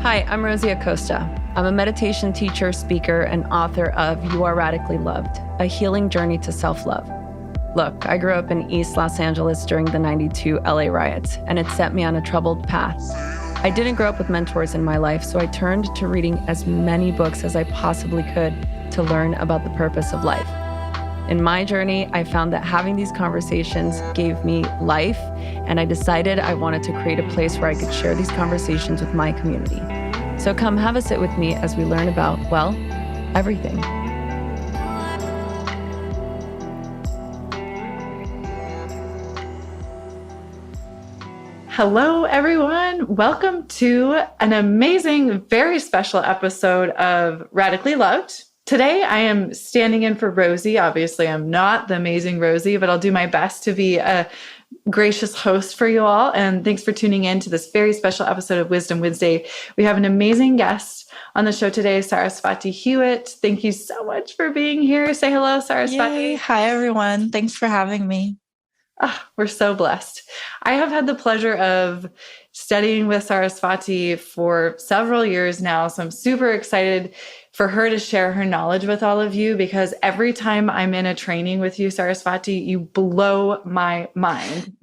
Hi, I'm Rosie Acosta. I'm a meditation teacher, speaker, and author of You Are Radically Loved, a healing journey to self-love. Look, I grew up in East Los Angeles during the '92 LA riots, and it set me on a troubled path. I didn't grow up with mentors in my life, so I turned to reading as many books as I possibly could to learn about the purpose of life. In my journey, I found that having these conversations gave me life, and I decided I wanted to create a place where I could share these conversations with my community. So come have a sit with me as we learn about, well, everything. Hello, everyone. Welcome to an amazing, very special episode of Radically Loved. Today, I am standing in for Rosie. Obviously, I'm not the amazing Rosie, but I'll do my best to be a gracious host for you all. And thanks for tuning in to this very special episode of Wisdom Wednesday. We have an amazing guest on the show today, Sarasvati Hewitt. Thank you so much for being here. Say hello, Sarasvati. Yay. Hi, everyone. Thanks for having me. Oh, we're so blessed. I have had the pleasure of studying with Sarasvati for several years now, so I'm super excited for her to share her knowledge with all of you, because every time I'm in a training with you, Sarasvati, you blow my mind.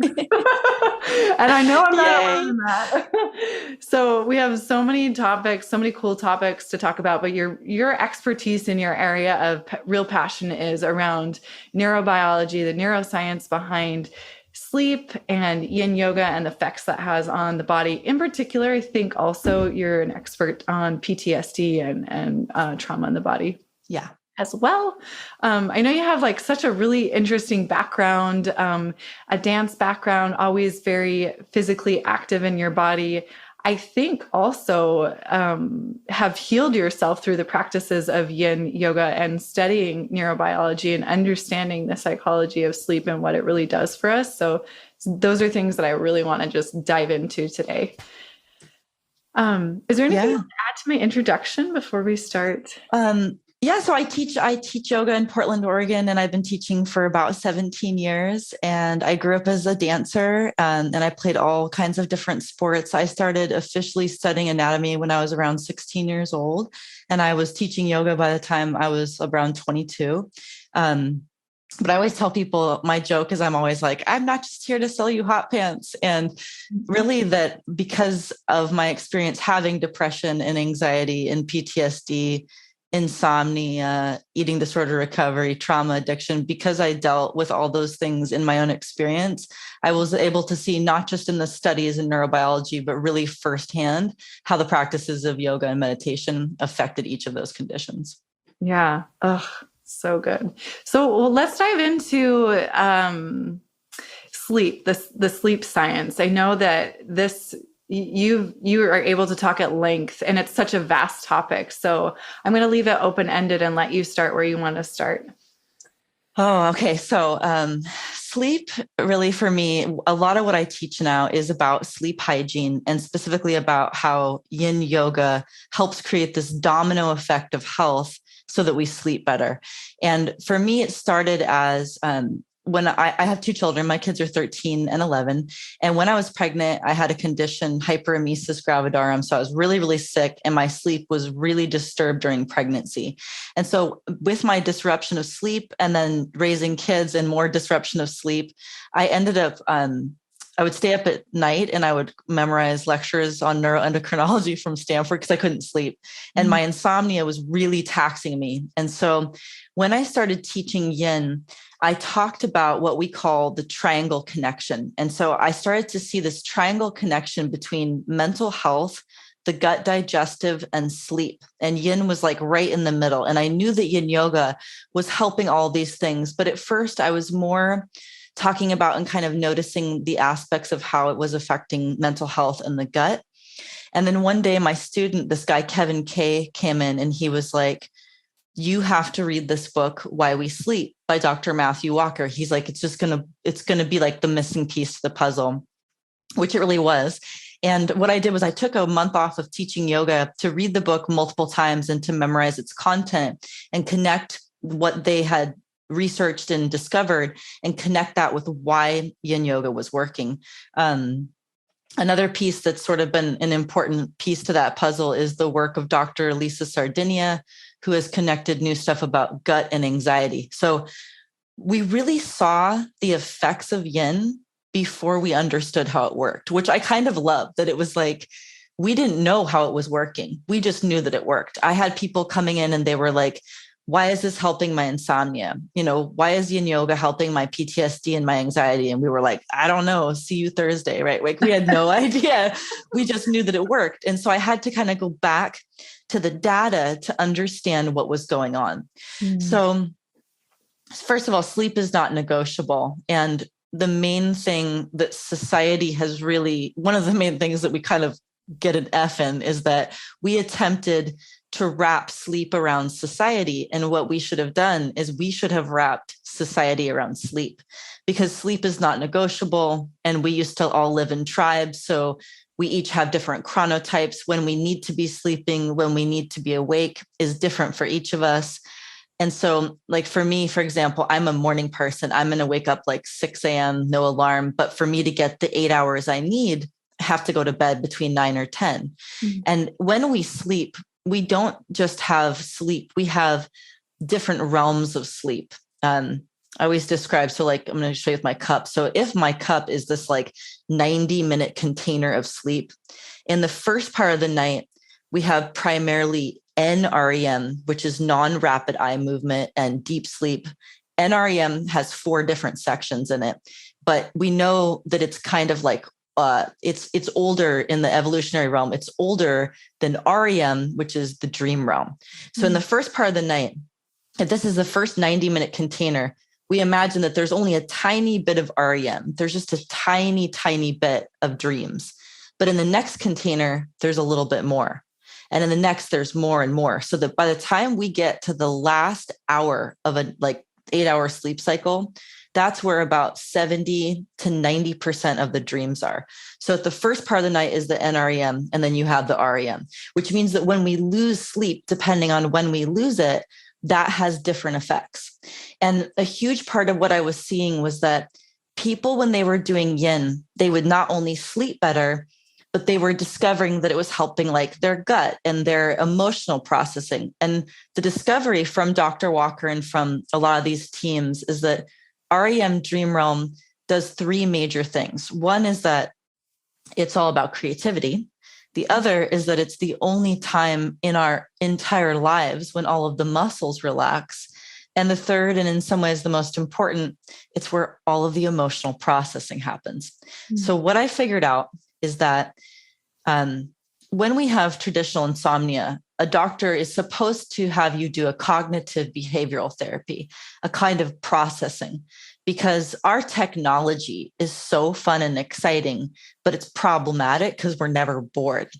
And I know I'm not alone in that. So we have so many topics, so many cool topics to talk about, but your expertise in your area of real passion is around neurobiology, the neuroscience behind sleep and Yin Yoga and the effects that has on the body. In particular, I think also you're an expert on PTSD and trauma in the body. Yeah. As well. I know you have like such a really interesting background, a dance background, always very physically active in your body. I think also have healed yourself through the practices of Yin Yoga and studying neurobiology and understanding the psychology of sleep and what it really does for us. So those are things that I really want to just dive into today. Is there anything to add to my introduction before we start? So I teach yoga in Portland, Oregon, and I've been teaching for about 17 years. And I grew up as a dancer, and I played all kinds of different sports. I started officially studying anatomy when I was around 16 years old, and I was teaching yoga by the time I was around 22. But I always tell people, my joke is I'm always like, I'm not just here to sell you hot pants. And really that because of my experience having depression and anxiety and PTSD, insomnia, eating disorder recovery, trauma, addiction, because I dealt with all those things in my own experience, I was able to see not just in the studies in neurobiology, but really firsthand how the practices of yoga and meditation affected each of those conditions. Yeah. So good. So let's dive into sleep, the sleep science. I know that you are able to talk at length, and it's such a vast topic. So I'm going to leave it open-ended and let you start where you want to start. Oh, okay. So sleep, really for me, a lot of what I teach now is about sleep hygiene, and specifically about how Yin Yoga helps create this domino effect of health so that we sleep better. And for me, it started as when I have two children. My kids are 13 and 11. And when I was pregnant, I had a condition, hyperemesis gravidarum. So I was really, really sick, and my sleep was really disturbed during pregnancy. And so with my disruption of sleep and then raising kids and more disruption of sleep, I ended up, I would stay up at night and I would memorize lectures on neuroendocrinology from Stanford because I couldn't sleep. And my insomnia was really taxing me. And so when I started teaching Yin, I talked about what we call the triangle connection. And so I started to see this triangle connection between mental health, the gut digestive, and sleep. And Yin was like right in the middle. And I knew that Yin Yoga was helping all these things. But at first I was more talking about and kind of noticing the aspects of how it was affecting mental health and the gut. And then one day my student, this guy, Kevin K, came in and he was like, you have to read this book, Why We Sleep by Dr. Matthew Walker. He's like, it's going to be like the missing piece to the puzzle, which it really was. And what I did was I took a month off of teaching yoga to read the book multiple times and to memorize its content and connect what they had researched and discovered and connect that with why Yin Yoga was working. Another piece that's sort of been an important piece to that puzzle is the work of Dr. Lisa Sardinia, who has connected new stuff about gut and anxiety. So we really saw the effects of yin before we understood how it worked, which I kind of love, that it was like, we didn't know how it was working. We just knew that it worked. I had people coming in and they were like, why is this helping my insomnia? Why is yin yoga helping my PTSD and my anxiety? And we were like, I don't know. See you Thursday, right? Like we had no idea. We just knew that it worked. And so I had to kind of go back to the data to understand what was going on. So first of all, sleep is not negotiable. And the main thing that society has really, one of the main things that we kind of get an F in is that we attempted to wrap sleep around society. And what we should have done is we should have wrapped society around sleep, because sleep is not negotiable. And we used to all live in tribes. So we each have different chronotypes. When we need to be sleeping, when we need to be awake is different for each of us. And so like for me, for example, I'm a morning person. I'm going to wake up like 6 a.m., no alarm. But for me to get the 8 hours I need, I have to go to bed between 9 or 10. And when we sleep, we don't just have sleep. We have different realms of sleep. I always describe, so like, I'm going to show you with my cup. So if my cup is this like 90-minute container of sleep, in the first part of the night, we have primarily NREM, which is non-rapid eye movement and deep sleep. NREM has 4 different sections in it, but we know that it's kind of like it's older in the evolutionary realm. It's older than REM, which is the dream realm. So in the first part of the night, if this is the first 90-minute container, we imagine that there's only a tiny bit of REM. There's just a tiny, tiny bit of dreams. But in the next container, there's a little bit more. And in the next, there's more and more. So that by the time we get to the last hour of a like 8-hour sleep cycle, that's where about 70 to 90% of the dreams are. So at the first part of the night is the NREM, and then you have the REM, which means that when we lose sleep, depending on when we lose it, that has different effects. And a huge part of what I was seeing was that people, when they were doing yin, they would not only sleep better, but they were discovering that it was helping like their gut and their emotional processing. And the discovery from Dr. Walker and from a lot of these teams is that REM Dream Realm does 3 major things. One is that it's all about creativity. The other is that it's the only time in our entire lives when all of the muscles relax. And the third, and in some ways the most important, it's where all of the emotional processing happens. So what I figured out is that when we have traditional insomnia, a doctor is supposed to have you do a cognitive behavioral therapy, a kind of processing, because our technology is so fun and exciting, but it's problematic because we're never bored.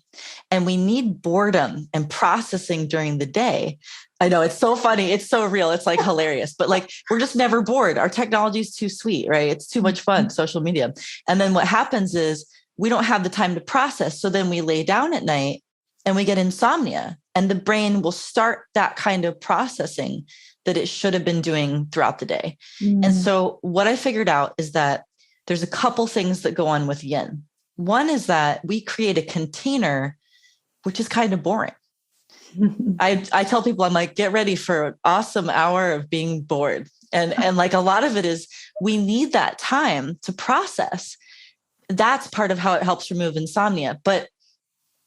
And we need boredom and processing during the day. I know it's so funny. It's so real. It's like hilarious, but like, we're just never bored. Our technology is too sweet, right? It's too much fun, social media. And then what happens is we don't have the time to process. So then we lay down at night and we get insomnia, and the brain will start that kind of processing that it should have been doing throughout the day. And so what I figured out is that there's a couple things that go on with yin. One is that we create a container, which is kind of boring. I tell people, I'm like, get ready for an awesome hour of being bored. And like a lot of it is we need that time to process. That's part of how it helps remove insomnia. But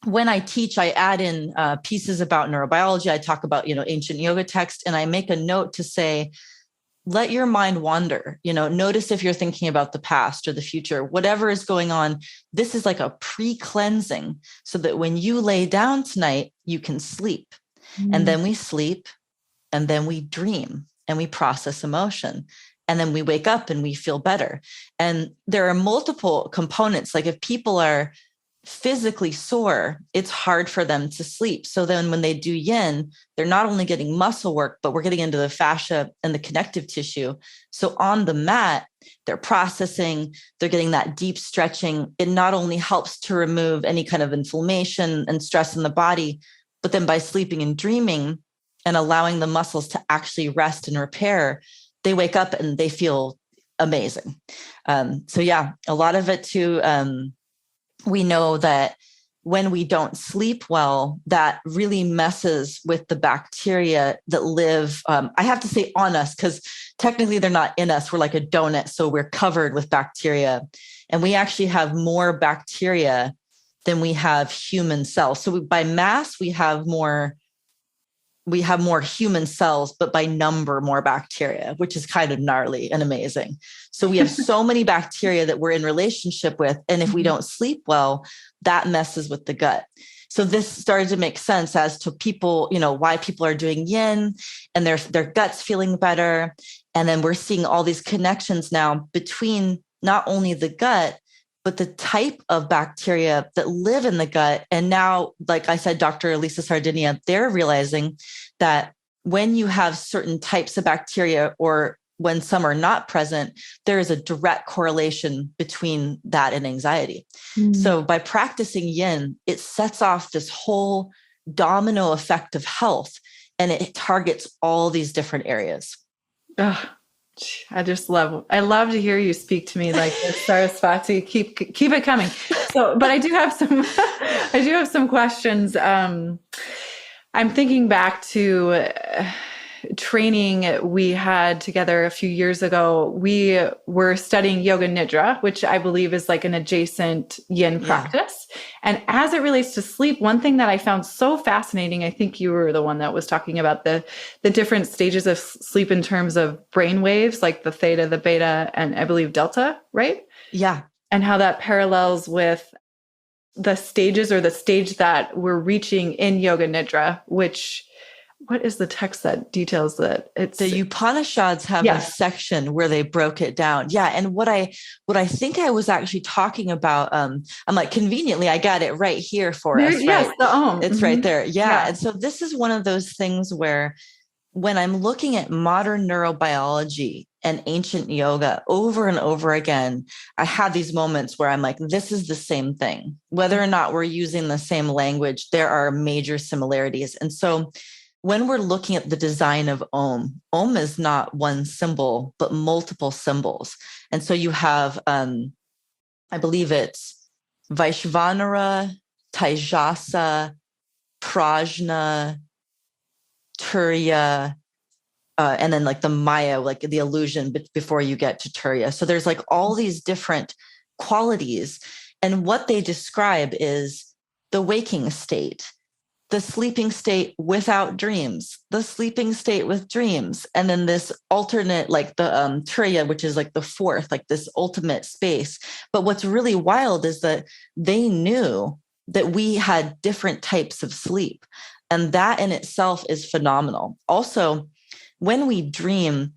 when I teach, I add in pieces about neurobiology. I talk about, ancient yoga text, and I make a note to say, let your mind wander, notice if you're thinking about the past or the future, whatever is going on. This is like a pre-cleansing so that when you lay down tonight, you can sleep. And then we sleep, and then we dream, and we process emotion. And then we wake up and we feel better. And there are multiple components. Like if people are physically sore, it's hard for them to sleep. So then when they do yin, they're not only getting muscle work, but we're getting into the fascia and the connective tissue. So on the mat, they're processing, they're getting that deep stretching. It not only helps to remove any kind of inflammation and stress in the body, but then by sleeping and dreaming and allowing the muscles to actually rest and repair, they wake up and they feel amazing. So yeah, a lot of it too. we know that when we don't sleep well, that really messes with the bacteria that live, I have to say on us, because technically they're not in us. We're like a donut. So we're covered with bacteria. And we actually have more bacteria than we have human cells. So by mass, we have more human cells, but by number, more bacteria, which is kind of gnarly and amazing. So we have so many bacteria that we're in relationship with. And if we don't sleep well, that messes with the gut. So this started to make sense as to people, why people are doing yin and their guts feeling better. And then we're seeing all these connections now between not only the gut, but the type of bacteria that live in the gut. And now, like I said, Dr. Lisa Sardinia, they're realizing that when you have certain types of bacteria or when some are not present, there is a direct correlation between that and anxiety. So by practicing yin, it sets off this whole domino effect of health, and it targets all these different areas. Oh, I love to hear you speak to me like this, Sarasvati. Keep it coming. So, but I do have some questions. I'm thinking back to training we had together a few years ago. We were studying yoga nidra, which I believe is like an adjacent yin practice. And as it relates to sleep, one thing that I found so fascinating, I think you were the one that was talking about the different stages of sleep in terms of brain waves, like the theta, the beta, and I believe delta, right? Yeah. And how that parallels with the stages or the stage that we're reaching in yoga nidra, what is the text that details that? It's the Upanishads have a section where they broke it down. Yeah. And what I think I was actually talking about, I'm like, conveniently, I got it right here for us. Yes, right? the Om. It's right there. Yeah. And so this is one of those things where when I'm looking at modern neurobiology and ancient yoga over and over again, I have these moments where I'm like, this is the same thing. Whether or not we're using the same language, there are major similarities. And so when we're looking at the design of Om is not one symbol, but multiple symbols. And so you have, I believe it's Vaishvanara, Taijasa, Prajna, Turiya, and then like the Maya, like the illusion before you get to Turiya. So there's like all these different qualities. And what they describe is the waking state, the sleeping state without dreams, the sleeping state with dreams, and then this alternate, like the Turiya, which is like the fourth, like this ultimate space. But what's really wild is that they knew that we had different types of sleep. And that in itself is phenomenal. Also, when we dream,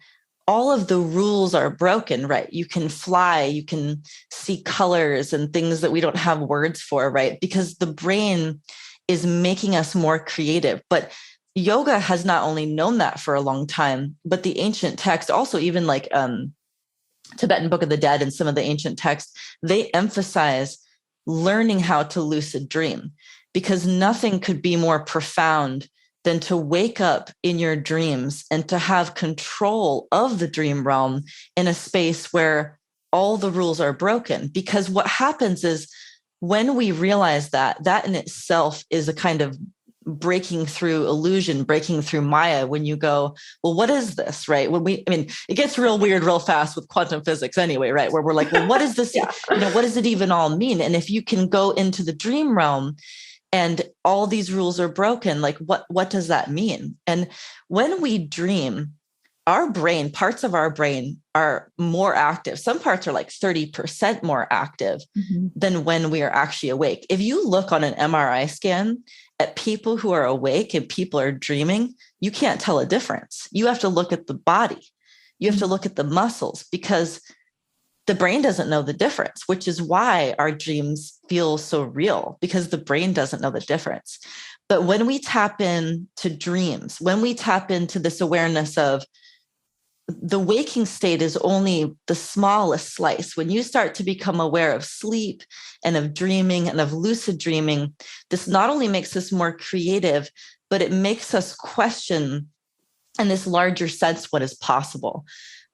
all of the rules are broken, right? You can fly, you can see colors and things that we don't have words for, right? Because the brain is making us more creative. But yoga has not only known that for a long time, but the ancient text, also even like Tibetan Book of the Dead and some of the ancient texts, they emphasize learning how to lucid dream, because nothing could be more profound than to wake up in your dreams and to have control of the dream realm in a space where all the rules are broken. Because what happens is when we realize that in itself is a kind of breaking through illusion, breaking through Maya, when you go, well, what is this, right? It gets real weird real fast with quantum physics anyway, right? Where we're like, well, what is this? What does it even all mean? And if you can go into the dream realm and all these rules are broken, like what does that mean? And when we dream, our brain, parts of our brain are more active. Some parts are like 30% more active than when we are actually awake. If you look on an MRI scan at people who are awake and people are dreaming, you can't tell a difference. You have to look at the body. You have to look at the muscles, because the brain doesn't know the difference, which is why our dreams feel so real, because the brain doesn't know the difference. But when we tap into dreams, when we tap into this awareness of the waking state is only the smallest slice. When you start to become aware of sleep and of dreaming and of lucid dreaming, this not only makes us more creative, but it makes us question in this larger sense what is possible.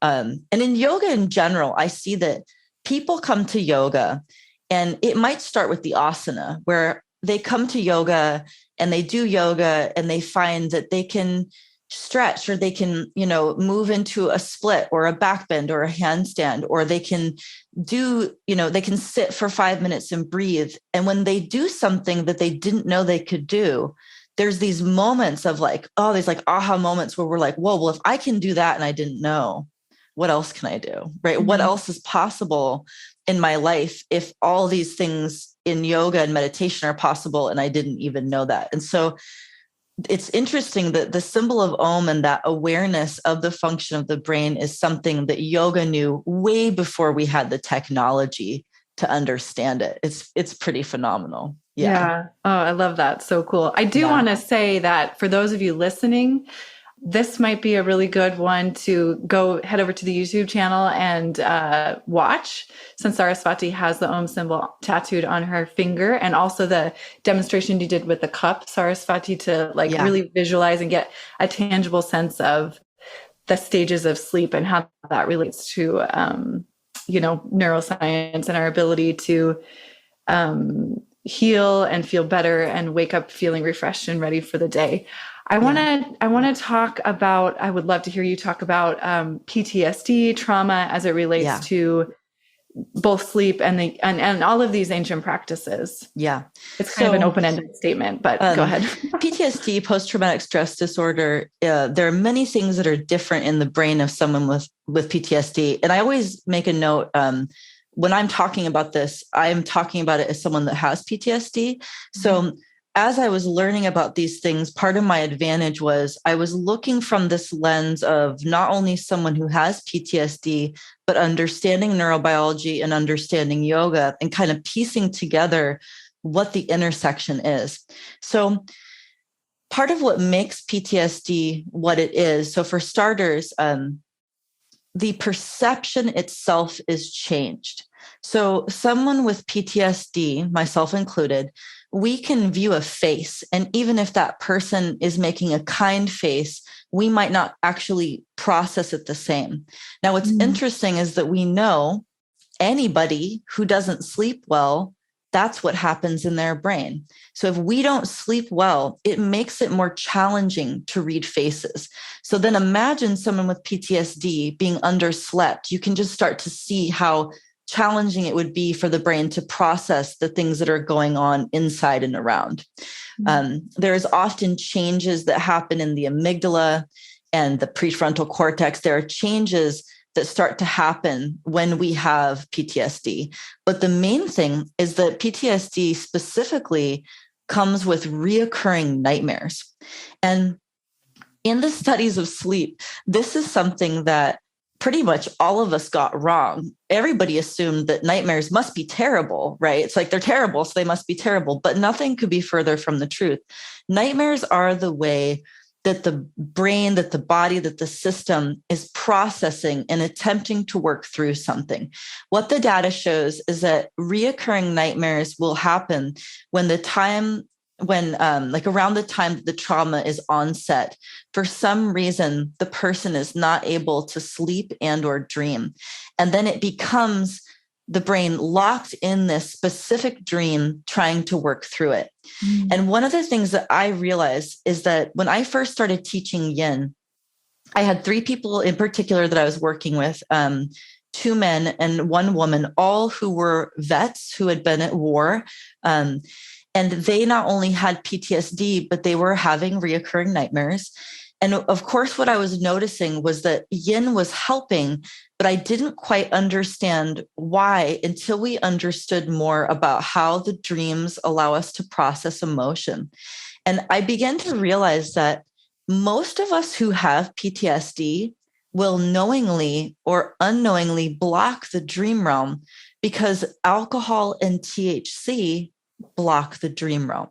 And in yoga in general, I see that people come to yoga And it might start with the asana, where they come to yoga and they do yoga and they find that they can stretch, or they can, move into a split or a back bend or a handstand, or they can do, they can sit for 5 minutes and breathe. And when they do something that they didn't know they could do, there's these moments of these aha moments where we're like, whoa, well, if I can do that and I didn't know, what else can I do? Right? Mm-hmm. What else is possible in my life if all these things in yoga and meditation are possible and I didn't even know that? And so it's interesting that the symbol of Om and that awareness of the function of the brain is something that yoga knew way before we had the technology to understand it. It's pretty phenomenal. Yeah. Oh, I love that. So cool. I do want to say that for those of you listening, this might be a really good one to head over to the YouTube channel and watch, since Sarasvati has the Om symbol tattooed on her finger, and also the demonstration you did with the cup, Sarasvati, to really visualize and get a tangible sense of the stages of sleep and how that relates to, neuroscience and our ability to heal and feel better and wake up feeling refreshed and ready for the day. I want to talk about, I would love to hear you talk about PTSD trauma as it relates to both sleep and all of these ancient practices. Yeah. It's kind of an open-ended statement, but go ahead. PTSD, post-traumatic stress disorder, there are many things that are different in the brain of someone with PTSD. And I always make a note, when I'm talking about this, I'm talking about it as someone that has PTSD. So as I was learning about these things, part of my advantage was I was looking from this lens of not only someone who has PTSD, but understanding neurobiology and understanding yoga and kind of piecing together what the intersection is. So part of what makes PTSD what it is, so for starters, the perception itself is changed. So someone with PTSD, myself included, we can view a face. And even if that person is making a kind face, we might not actually process it the same. Now, what's interesting is that we know anybody who doesn't sleep well, that's what happens in their brain. So if we don't sleep well, it makes it more challenging to read faces. So then imagine someone with PTSD being underslept. You can just start to see how challenging it would be for the brain to process the things that are going on inside and around. There's often changes that happen in the amygdala and the prefrontal cortex. There are changes that start to happen when we have PTSD. But the main thing is that PTSD specifically comes with reoccurring nightmares. And in the studies of sleep, this is something that pretty much all of us got wrong. Everybody assumed that nightmares must be terrible, right? It's like they're terrible, so they must be terrible. But nothing could be further from the truth. Nightmares are the way that the brain, that the body, that the system is processing and attempting to work through something. What the data shows is that reoccurring nightmares will happen when around the time that the trauma is onset, for some reason, the person is not able to sleep and or dream. And then it becomes the brain locked in this specific dream, trying to work through it. And one of the things that I realized is that when I first started teaching Yin, I had 3 people in particular that I was working with, 2 men and 1 woman, all who were vets who had been at war. And they not only had PTSD, but they were having reoccurring nightmares. And of course, what I was noticing was that Yin was helping, but I didn't quite understand why until we understood more about how the dreams allow us to process emotion. And I began to realize that most of us who have PTSD will knowingly or unknowingly block the dream realm because alcohol and THC block the dream realm.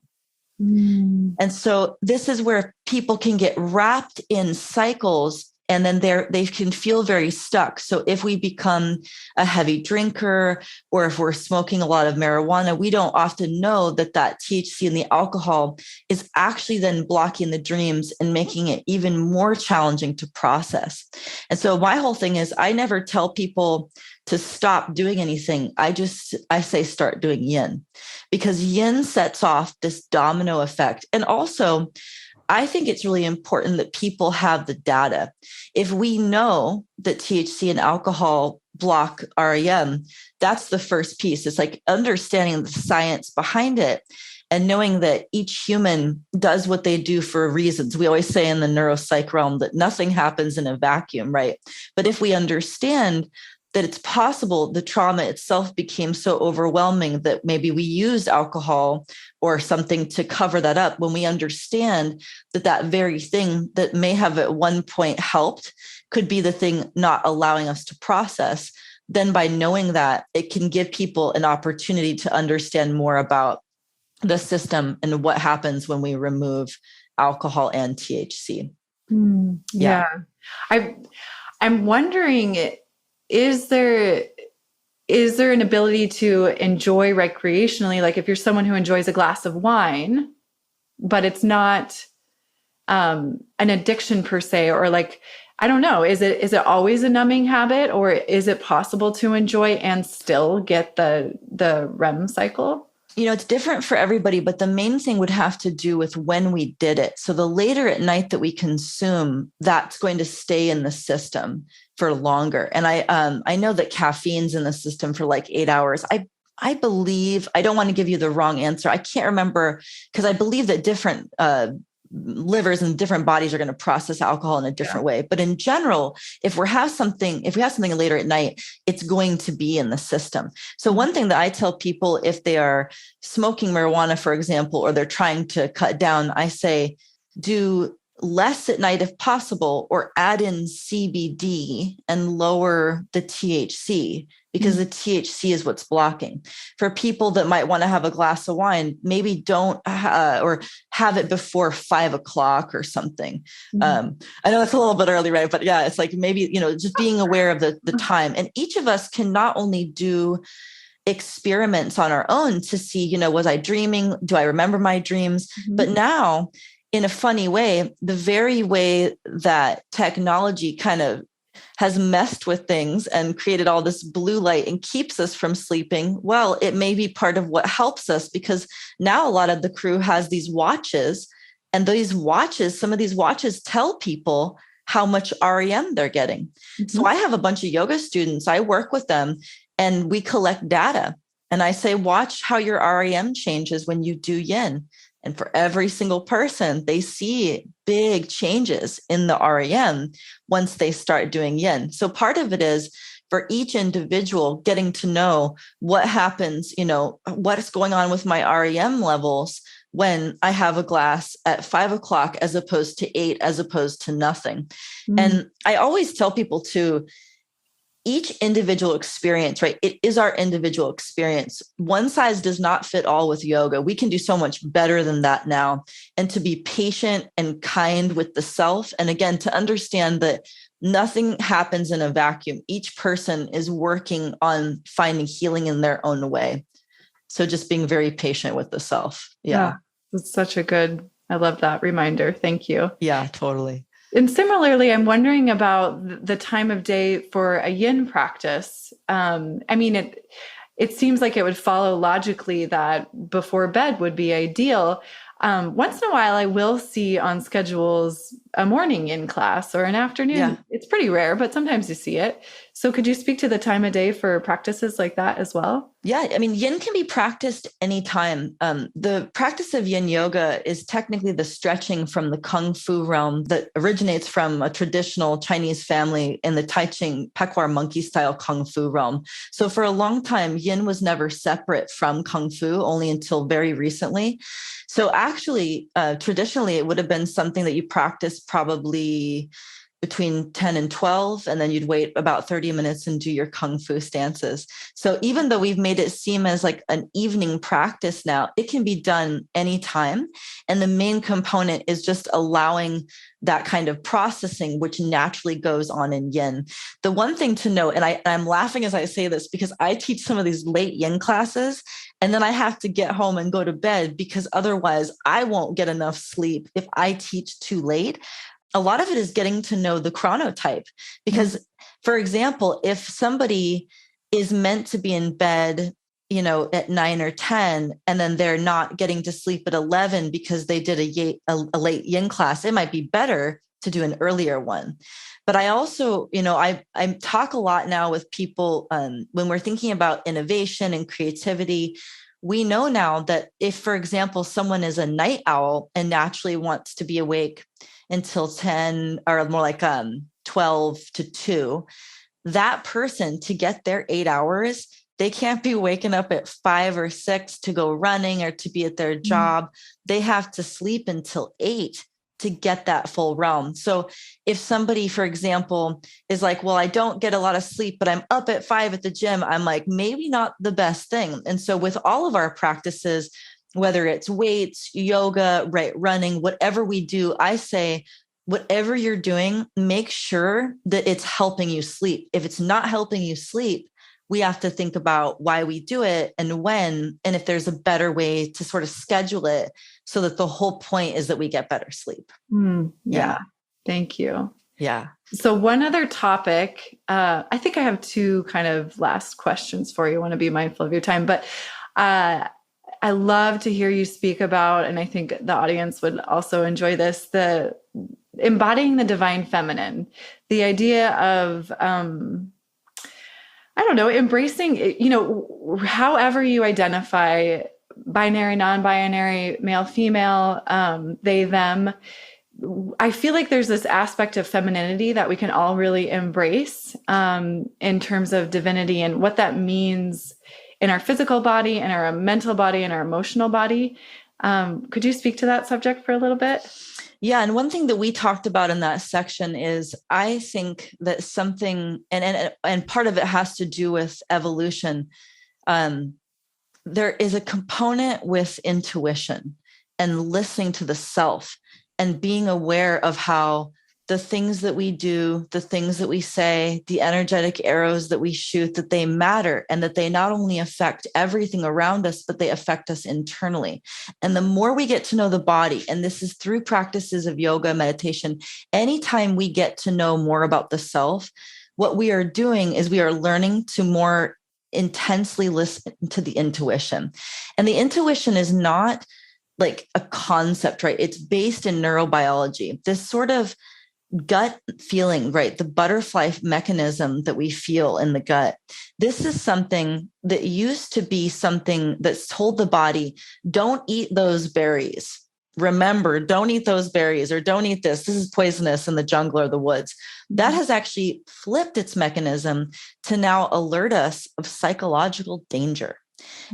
And so this is where people can get wrapped in cycles, and then they can feel very stuck. So if we become a heavy drinker, or if we're smoking a lot of marijuana, we don't often know that THC and the alcohol is actually then blocking the dreams and making it even more challenging to process. And so my whole thing is I never tell people to stop doing anything, I say start doing yin, because yin sets off this domino effect. And also, I think it's really important that people have the data. If we know that THC and alcohol block REM, that's the first piece. It's like understanding the science behind it and knowing that each human does what they do for reasons. We always say in the neuropsych realm that nothing happens in a vacuum, right? But if we understand that it's possible the trauma itself became so overwhelming that maybe we used alcohol or something to cover that up, when we understand that that very thing that may have at one point helped could be the thing not allowing us to process, then by knowing that, it can give people an opportunity to understand more about the system and what happens when we remove alcohol and THC. Yeah. I'm wondering, is there an ability to enjoy recreationally? Like if you're someone who enjoys a glass of wine, but it's not an addiction per se, or like, I don't know, is it always a numbing habit, or is it possible to enjoy and still get the REM cycle? It's different for everybody, but the main thing would have to do with when we did it. So the later at night that we consume, that's going to stay in the system for longer. And I know that caffeine's in the system for like 8 hours. I believe, I don't want to give you the wrong answer. I can't remember, because I believe that different livers and different bodies are going to process alcohol in a different way. But in general, if we have something later at night, it's going to be in the system. So one thing that I tell people, if they are smoking marijuana, for example, or they're trying to cut down, I say, do less at night if possible, or add in CBD and lower the THC, because the THC is what's blocking. For people that might want to have a glass of wine, maybe don't or have it before 5 o'clock or something. I know it's a little bit early, right? But yeah, it's like maybe, just being aware of the time. And each of us can not only do experiments on our own to see, was I dreaming? Do I remember my dreams? But now, in a funny way, the very way that technology kind of has messed with things and created all this blue light and keeps us from sleeping, well, it may be part of what helps us, because now a lot of the crew has these watches, and some of these watches tell people how much REM they're getting. So I have a bunch of yoga students, I work with them, and we collect data. And I say, watch how your REM changes when you do yin. And for every single person, they see big changes in the REM once they start doing yin. So part of it is for each individual getting to know what happens, what is going on with my REM levels when I have a glass at 5 o'clock as opposed to 8, as opposed to nothing. And I always tell people to, each individual experience, right? It is our individual experience. One size does not fit all with yoga. We can do so much better than that now. And to be patient and kind with the self. And again, to understand that nothing happens in a vacuum. Each person is working on finding healing in their own way. So just being very patient with the self. Yeah. That's I love that reminder. Thank you. Yeah, totally. And similarly, I'm wondering about the time of day for a yin practice. It seems like it would follow logically that before bed would be ideal. Once in a while, I will see on schedules a morning yin class or an afternoon. Yeah. It's pretty rare, but sometimes you see it. So could you speak to the time of day for practices like that as well? Yeah, yin can be practiced anytime. The practice of yin yoga is technically the stretching from the kung fu realm that originates from a traditional Chinese family in the Tai Chi Pequar monkey style kung fu realm. So for a long time, yin was never separate from kung fu, only until very recently. So actually, traditionally, it would have been something that you practice probably between 10 and 12, and then you'd wait about 30 minutes and do your kung fu stances. So even though we've made it seem as like an evening practice now, it can be done anytime. And the main component is just allowing that kind of processing, which naturally goes on in yin. The one thing to note, and I'm laughing as I say this, because I teach some of these late yin classes, and then I have to get home and go to bed, because otherwise I won't get enough sleep if I teach too late. A lot of it is getting to know the chronotype, because, for example, if somebody is meant to be in bed, at 9 or 10, and then they're not getting to sleep at 11 because they did a late yin class. It might be better to do an earlier one. But I also, I talk a lot now with people when we're thinking about innovation and creativity. We know now that if, for example, someone is a night owl and naturally wants to be awake until 10 or more like 12 to 2, that person, to get their 8 hours, they can't be waking up at 5 or 6 to go running or to be at their job. They have to sleep until 8 to get that full realm. So if somebody, for example, is like, well, I don't get a lot of sleep, but I'm up at 5 at the gym, I'm like, maybe not the best thing. And so with all of our practices, whether it's weights, yoga, right, running, whatever we do, I say, whatever you're doing, make sure that it's helping you sleep. If it's not helping you sleep, we have to think about why we do it and when, and if there's a better way to sort of schedule it so that the whole point is that we get better sleep. Yeah. Thank you. Yeah. So one other topic, I think I have 2 kind of last questions for you. I want to be mindful of your time, but I love to hear you speak about, and I think the audience would also enjoy this, the embodying the divine feminine, the idea of, embracing, however you identify, binary, non-binary, male, female, they, them. I feel like there's this aspect of femininity that we can all really embrace in terms of divinity and what that means in our physical body, in our mental body, and our emotional body. Could you speak to that subject for a little bit? Yeah. And one thing that we talked about in that section is I think that something, and part of it has to do with evolution. There is a component with intuition and listening to the self and being aware of how the things that we do, the things that we say, the energetic arrows that we shoot, that they matter and that they not only affect everything around us, but they affect us internally. And the more we get to know the body, and this is through practices of yoga, meditation, anytime we get to know more about the self, what we are doing is we are learning to more intensely listen to the intuition. And the intuition is not like a concept, right? It's based in neurobiology, this sort of gut feeling, right? The butterfly mechanism that we feel in the gut. This is something that used to be something that's told the body, don't eat those berries. Remember, don't eat those berries, or don't eat this. This is poisonous in the jungle or the woods. That has actually flipped its mechanism to now alert us of psychological danger.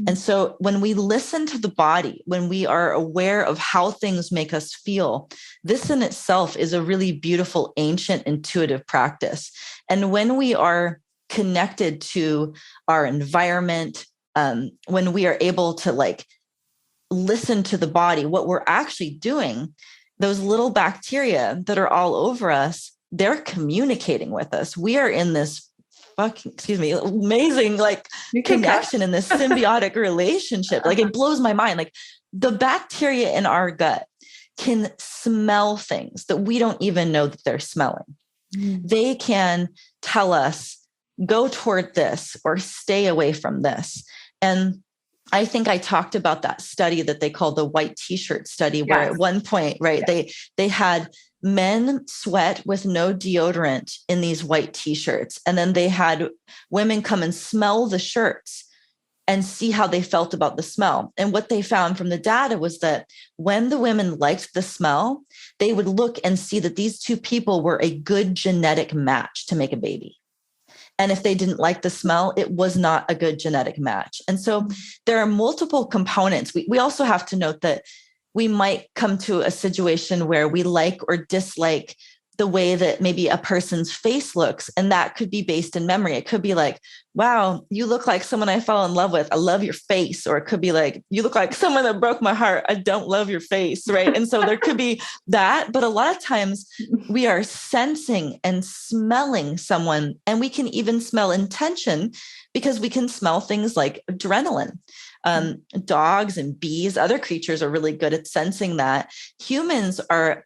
And so when we listen to the body, when we are aware of how things make us feel, this in itself is a really beautiful, ancient, intuitive practice. And when we are connected to our environment, when we are able to listen to the body, what we're actually doing, those little bacteria that are all over us, they're communicating with us. We are in this amazing connection in this symbiotic relationship. It blows my mind. The bacteria in our gut can smell things that we don't even know that they're smelling. They can tell us, go toward this or stay away from this. And I think I talked about that study that they call the white t-shirt study, where at one point, right, they had men sweat with no deodorant in these white t-shirts. And then they had women come and smell the shirts and see how they felt about the smell. And what they found from the data was that when the women liked the smell, they would look and see that these 2 people were a good genetic match to make a baby. And if they didn't like the smell, it was not a good genetic match. And so there are multiple components. We also have to note that we might come to a situation where we like or dislike the way that maybe a person's face looks. And that could be based in memory. It could be like, wow, you look like someone I fell in love with. I love your face. Or it could be like, you look like someone that broke my heart. I don't love your face. Right. And so there could be that. But a lot of times we are sensing and smelling someone, and we can even smell intention because we can smell things like adrenaline. Dogs and bees, other creatures are really good at sensing that. Humans are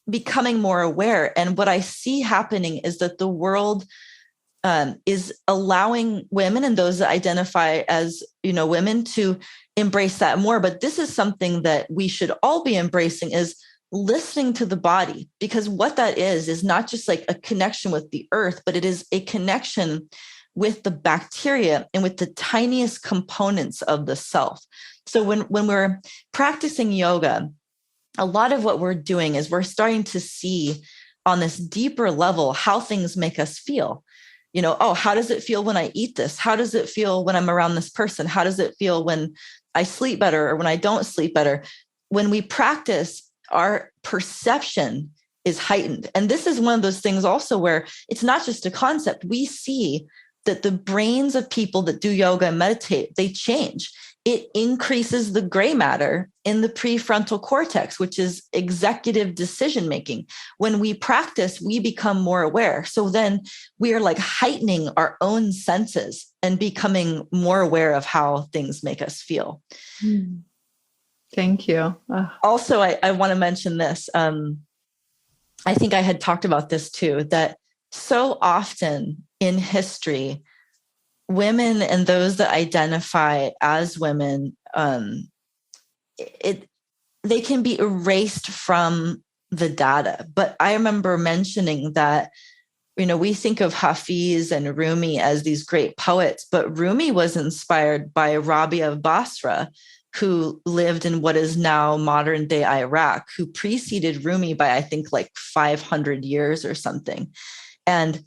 becoming more aware. And what I see happening is that the world is allowing women and those that identify as, women to embrace that more. But this is something that we should all be embracing, is listening to the body, because what that is not just like a connection with the earth, but it is a connection with the bacteria and with the tiniest components of the self. So when we're practicing yoga, a lot of what we're doing is we're starting to see on this deeper level how things make us feel. How does it feel when I eat this? How does it feel when I'm around this person? How does it feel when I sleep better or when I don't sleep better? When we practice, our perception is heightened. And this is one of those things also where it's not just a concept. We see that the brains of people that do yoga and meditate, they change. It increases the gray matter in the prefrontal cortex, which is executive decision-making. When we practice, we become more aware. So then we are like heightening our own senses and becoming more aware of how things make us feel. Thank you. Also, I want to mention this. I think I had talked about this too, that so often in history, women and those that identify as women, they can be erased from the data. But I remember mentioning that, we think of Hafiz and Rumi as these great poets, but Rumi was inspired by Rabi of Basra, who lived in what is now modern day Iraq, who preceded Rumi by, I think, like 500 years or something. And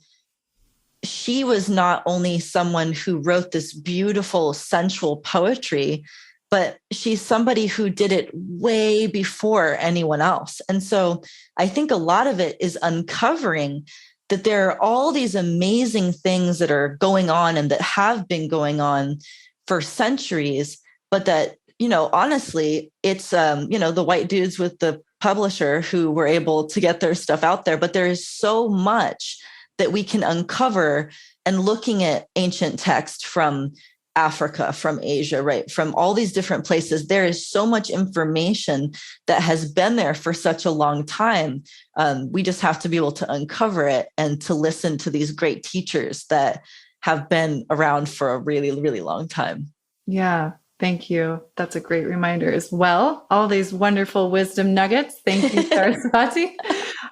she was not only someone who wrote this beautiful sensual poetry, but she's somebody who did it way before anyone else. And so I think a lot of it is uncovering that there are all these amazing things that are going on and that have been going on for centuries, but that, honestly, it's, the white dudes with the publisher who were able to get their stuff out there. But there is so much that we can uncover, and looking at ancient text from Africa, from Asia, right? From all these different places, there is so much information that has been there for such a long time. We just have to be able to uncover it and to listen to these great teachers that have been around for a really, really long time. Yeah. Thank you. That's a great reminder as well. All these wonderful wisdom nuggets. Thank you, Sarasvati.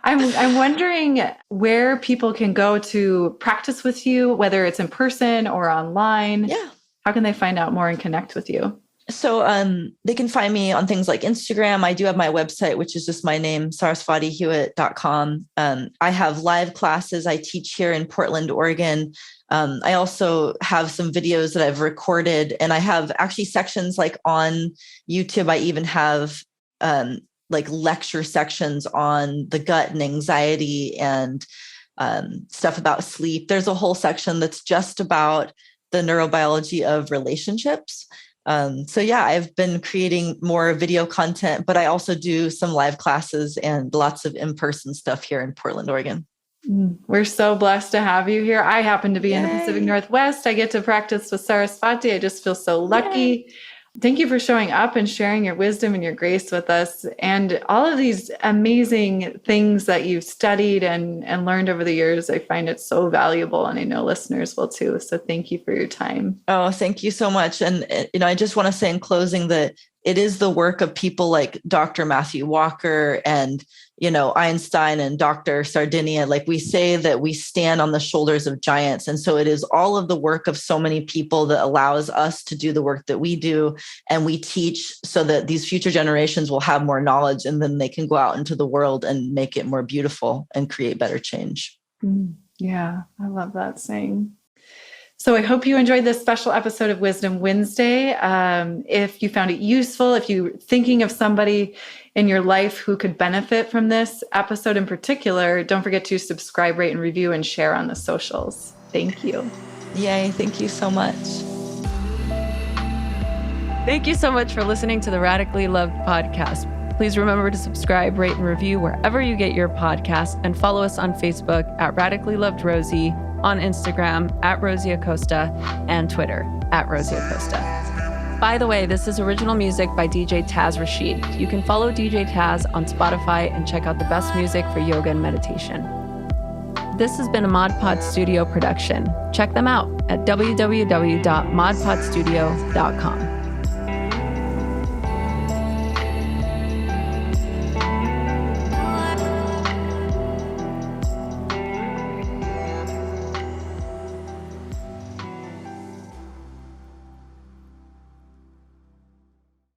I'm wondering where people can go to practice with you, whether it's in person or online. Yeah. How can they find out more and connect with you? So they can find me on things like Instagram. I do have my website, which is just my name, sarasvatihewitt.com. I have live classes I teach here in Portland, Oregon. I also have some videos that I've recorded, and I have actually sections like on YouTube. I even have like lecture sections on the gut and anxiety and stuff about sleep. There's a whole section that's just about the neurobiology of relationships. So yeah, I've been creating more video content, but I also do some live classes and lots of in-person stuff here in Portland, Oregon. We're so blessed to have you here. I happen to be in the Pacific Northwest. I get to practice with Sarasvati. I just feel so lucky. Yay. Thank you for showing up and sharing your wisdom and your grace with us, and all of these amazing things that you've studied and learned over the years. I find it so valuable, and I know listeners will too. So thank you for your time. Oh, thank you so much. And, I just want to say in closing that it is the work of people like Dr. Matthew Walker and, Einstein and Dr. Sardinia. Like we say that we stand on the shoulders of giants. And so it is all of the work of so many people that allows us to do the work that we do. And we teach so that these future generations will have more knowledge, and then they can go out into the world and make it more beautiful and create better change. Yeah, I love that saying. So I hope you enjoyed this special episode of Wisdom Wednesday. If you found it useful, if you're thinking of somebody in your life who could benefit from this episode in particular, don't forget to subscribe, rate, and review, and share on the socials. Thank you. Yay, thank you so much. Thank you so much for listening to the Radically Loved podcast. Please remember to subscribe, rate, and review wherever you get your podcasts, and follow us on Facebook at Radically Loved Rosie, on Instagram at Rosie Acosta, and Twitter at Rosie Acosta. By the way, this is original music by DJ Taz Rashid. You can follow DJ Taz on Spotify and check out the best music for yoga and meditation. This has been a Mod Pod Studio production. Check them out at www.modpodstudio.com.